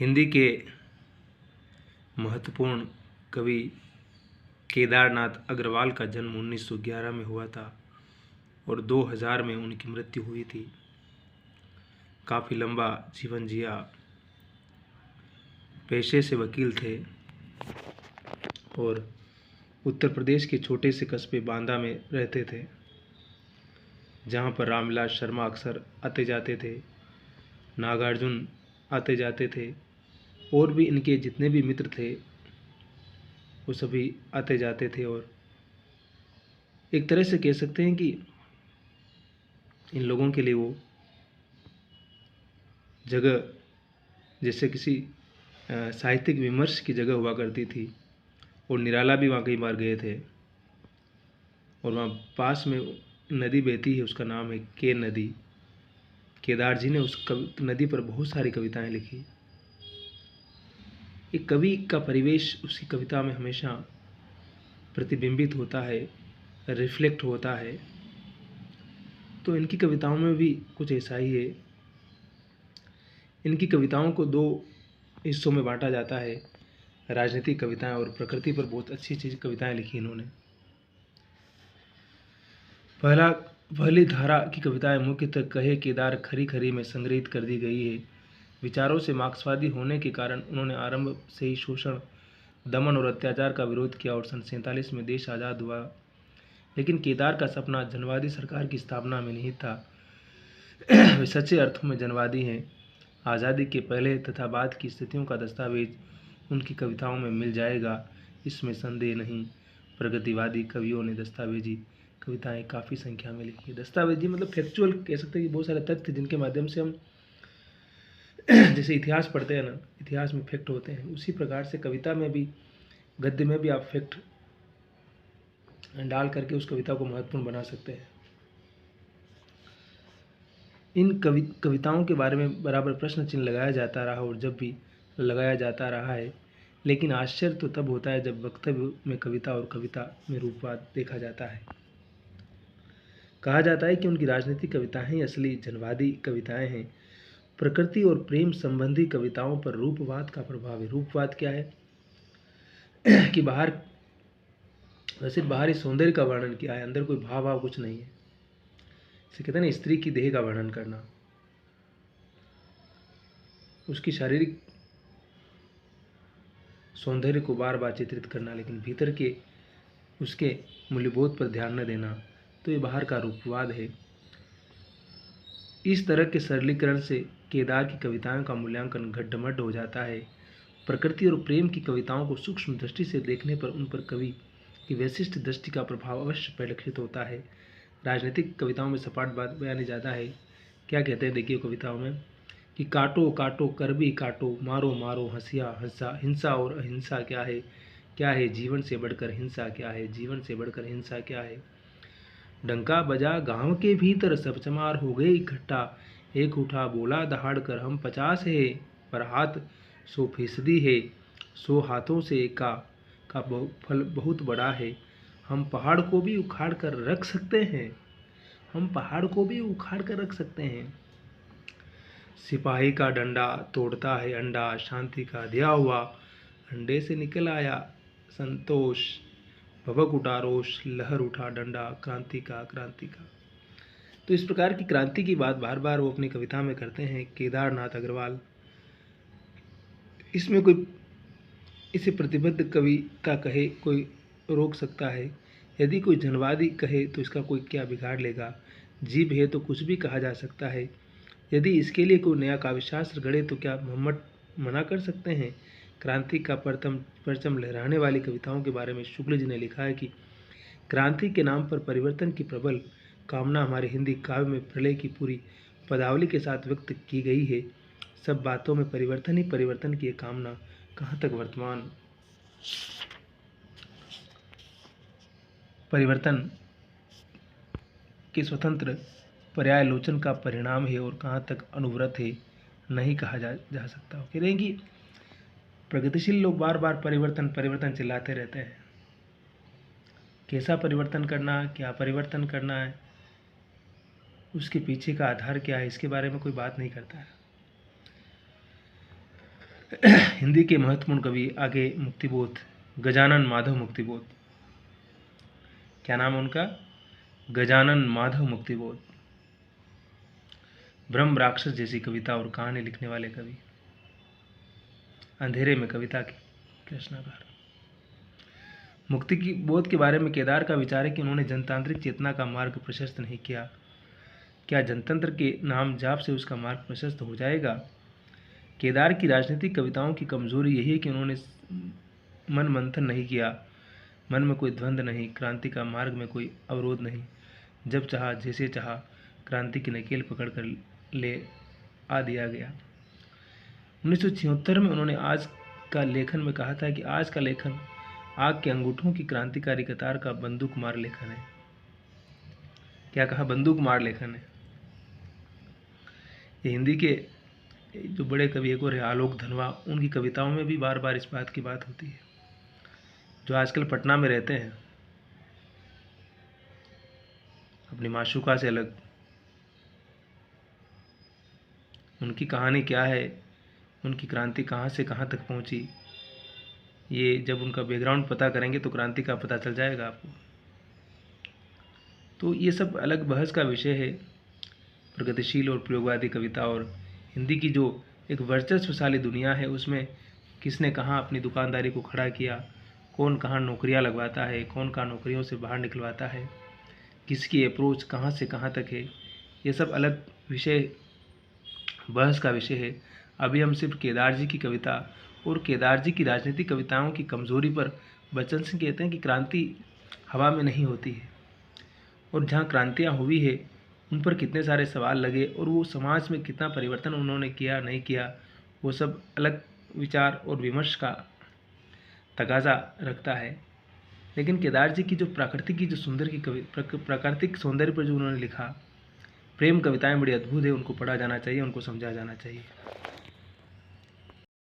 हिंदी के महत्वपूर्ण कवि केदारनाथ अग्रवाल का जन्म 1911 में हुआ था और 2000 में उनकी मृत्यु हुई थी। काफ़ी लंबा जीवन जिया। पेशे से वकील थे और उत्तर प्रदेश के छोटे से कस्बे बांदा में रहते थे, जहाँ पर रामविलास शर्मा अक्सर आते जाते थे, नागार्जुन आते जाते थे और भी इनके जितने भी मित्र थे वो सभी आते जाते थे। और एक तरह से कह सकते हैं कि इन लोगों के लिए वो जगह जैसे किसी साहित्यिक विमर्श की जगह हुआ करती थी। और निराला भी वहाँ कई बार गए थे और वहाँ पास में नदी बहती है, उसका नाम है के नदी। केदार जी ने उस नदी पर बहुत सारी कविताएं लिखी। एक कवि का परिवेश उसकी कविता में हमेशा प्रतिबिंबित होता है, रिफ्लेक्ट होता है। तो इनकी कविताओं में भी कुछ ऐसा ही है। इनकी कविताओं को दो हिस्सों में बांटा जाता है, राजनीतिक कविताएं और प्रकृति पर बहुत अच्छी कविताएं लिखी इन्होंने। पहली धारा की कविताएं मुख्यतः कहे केदार खरी खरी में संग्रहित कर दी गई है। विचारों से मार्क्सवादी होने के कारण उन्होंने आरंभ से ही शोषण, दमन और अत्याचार का विरोध किया और सन 47 में देश आज़ाद हुआ। लेकिन केदार का सपना जनवादी सरकार की स्थापना में निहित था। वे सच्चे अर्थों में जनवादी हैं। आज़ादी के पहले तथा बाद की स्थितियों का दस्तावेज उनकी कविताओं में मिल जाएगा, इसमें संदेह नहीं। प्रगतिवादी कवियों ने दस्तावेजी कविताएं काफ़ी संख्या में लिखी है। दस्तावेजी मतलब फैक्चुअल कह सकते हैं कि बहुत सारे तथ्य जिनके माध्यम से हम जैसे इतिहास पढ़ते हैं ना, इतिहास में फैक्ट होते हैं, उसी प्रकार से कविता में भी, गद्य में भी आप फैक्ट डाल करके उस कविता को महत्वपूर्ण बना सकते हैं। इन कविताओं के बारे में बराबर प्रश्न चिन्ह लगाया जाता रहा और जब भी लगाया जाता रहा है, लेकिन आश्चर्य तो तब होता है जब वक्तव्य में कविता और कविता में रूपवाद देखा जाता है। कहा जाता है कि उनकी राजनीतिक कविताएं ही असली जनवादी कविताएं हैं। प्रकृति और प्रेम संबंधी कविताओं पर रूपवाद का प्रभाव है। रूपवाद क्या है कि सिर्फ बाहरी सौंदर्य का वर्णन किया है, अंदर कोई भाव कुछ नहीं है। इसे कहते हैं ना, स्त्री की देह का वर्णन करना, उसकी शारीरिक सौंदर्य को बार बार चित्रित करना, लेकिन भीतर के उसके मूल्यबोध पर ध्यान न देना, तो ये बाहर का रूपवाद है। इस तरह के सरलीकरण से केदार की कविताओं का मूल्यांकन गड्ढमड्ढ हो जाता है। प्रकृति और प्रेम की कविताओं को सूक्ष्म दृष्टि से देखने पर उन पर कवि की वैशिष्ट दृष्टि का प्रभाव अवश्य परिलक्षित होता है। राजनीतिक कविताओं में सपाट बात बयानी ज़्यादा है। क्या कहते हैं देखिए कविताओं में कि काटो काटो कर भी काटो, मारो मारो हंसिया हंसा, हिंसा और अहिंसा क्या है जीवन से बढ़कर हिंसा क्या है, जीवन से बढ़कर हिंसा क्या है। डंका बजा गांव के भीतर, सब चमार हो गए इकट्ठा, एक उठा बोला दहाड़ कर हम 50 है, पर हाथ 100% है, 100 हाथों से का फल बहुत बड़ा है। हम पहाड़ को भी उखाड़ कर रख सकते हैं, हम पहाड़ को भी उखाड़ कर रख सकते हैं। सिपाही का डंडा तोड़ता है अंडा, शांति का दिया हुआ अंडे से निकल आया संतोष, भभक उठा रोष, लहर उठा डंडा, क्रांति का। तो इस प्रकार की क्रांति की बात बार बार वो अपनी कविता में करते हैं केदारनाथ अग्रवाल। इसमें कोई इसे प्रतिबद्ध कविता कहे कोई रोक सकता है, यदि कोई जनवादी कहे तो इसका कोई क्या बिगाड़ लेगा। जीभ है तो कुछ भी कहा जा सकता है। यदि इसके लिए कोई नया काव्यशास्त्र गढ़े तो क्या मोहम्मद मना कर सकते हैं। क्रांति का परचम लहराने वाली कविताओं के बारे में शुक्ल जी ने लिखा है कि क्रांति के नाम पर परिवर्तन की प्रबल कामना हमारे हिंदी काव्य में प्रलय की पूरी पदावली के साथ व्यक्त की गई है। सब बातों में परिवर्तन ही परिवर्तन की कामना, कहाँ तक वर्तमान परिवर्तन के स्वतंत्र पर्यालोचन का परिणाम है और कहाँ तक अनुव्रत है, नहीं कहा जा सकता। कह रहे हैं कि प्रगतिशील लोग बार बार परिवर्तन चिल्लाते रहते हैं। कैसा परिवर्तन करना, क्या परिवर्तन करना है, उसके पीछे का आधार क्या है, इसके बारे में कोई बात नहीं करता है। हिंदी के महत्वपूर्ण कवि आगे मुक्तिबोध, गजानन माधव मुक्तिबोध। क्या नाम है उनका? गजानन माधव मुक्तिबोध। ब्रह्म राक्षस जैसी कविता और कहानी लिखने वाले कवि। अंधेरे में कविता के कृष्णाकार। मुक्ति की बोध के बारे में केदार का विचार है कि उन्होंने जनतांत्रिक चेतना का मार्ग प्रशस्त नहीं किया। क्या जनतंत्र के नाम जाप से उसका मार्ग प्रशस्त हो जाएगा? केदार की राजनीतिक कविताओं की कमजोरी यही है कि उन्होंने मन मंथन नहीं किया, मन में कोई द्वंद्व नहीं, क्रांति का मार्ग में कोई अवरोध नहीं। जब चाहा जैसे चाहा क्रांति की नकेल पकड़कर ले आ दिया गया। 1976 में उन्होंने आज का लेखन में कहा था कि आज का लेखन आग के अंगूठों की क्रांतिकारी कतार का बंदूक मार लेखन है। क्या कहा? बंदूक मार लेखन है। ये हिंदी के जो बड़े कवि एक और है आलोक धनवा, उनकी कविताओं में भी बार बार इस बात की बात होती है। जो आजकल पटना में रहते हैं अपनी माशूका से अलग, उनकी कहानी क्या है, उनकी क्रांति कहाँ से कहाँ तक पहुँची, ये जब उनका बैकग्राउंड पता करेंगे तो क्रांति का पता चल जाएगा आपको। तो ये सब अलग बहस का विषय है, प्रगतिशील और प्रयोगवादी कविता और हिंदी की जो एक वर्चस्वशाली दुनिया है उसमें किसने कहाँ अपनी दुकानदारी को खड़ा किया, कौन कहाँ नौकरियां लगवाता है, कौन कहाँ नौकरियों से बाहर निकलवाता है, किसकी अप्रोच कहाँ से कहाँ तक है, ये सब अलग विषय बहस का विषय है। अभी हम सिर्फ केदार जी की कविता और केदार जी की राजनीतिक कविताओं की कमजोरी पर बच्चन सिंह कहते हैं कि क्रांति हवा में नहीं होती है, और जहाँ क्रांतियाँ हुई है उन पर कितने सारे सवाल लगे और वो समाज में कितना परिवर्तन उन्होंने किया नहीं किया, वो सब अलग विचार और विमर्श का तकाजा रखता है। लेकिन केदार जी की जो प्राकृतिक की जो सुंदर की प्राकृतिक सौंदर्य पर जो उन्होंने लिखा, प्रेम कविताएं बड़ी अद्भुत है, उनको पढ़ा जाना चाहिए, उनको समझा जाना चाहिए।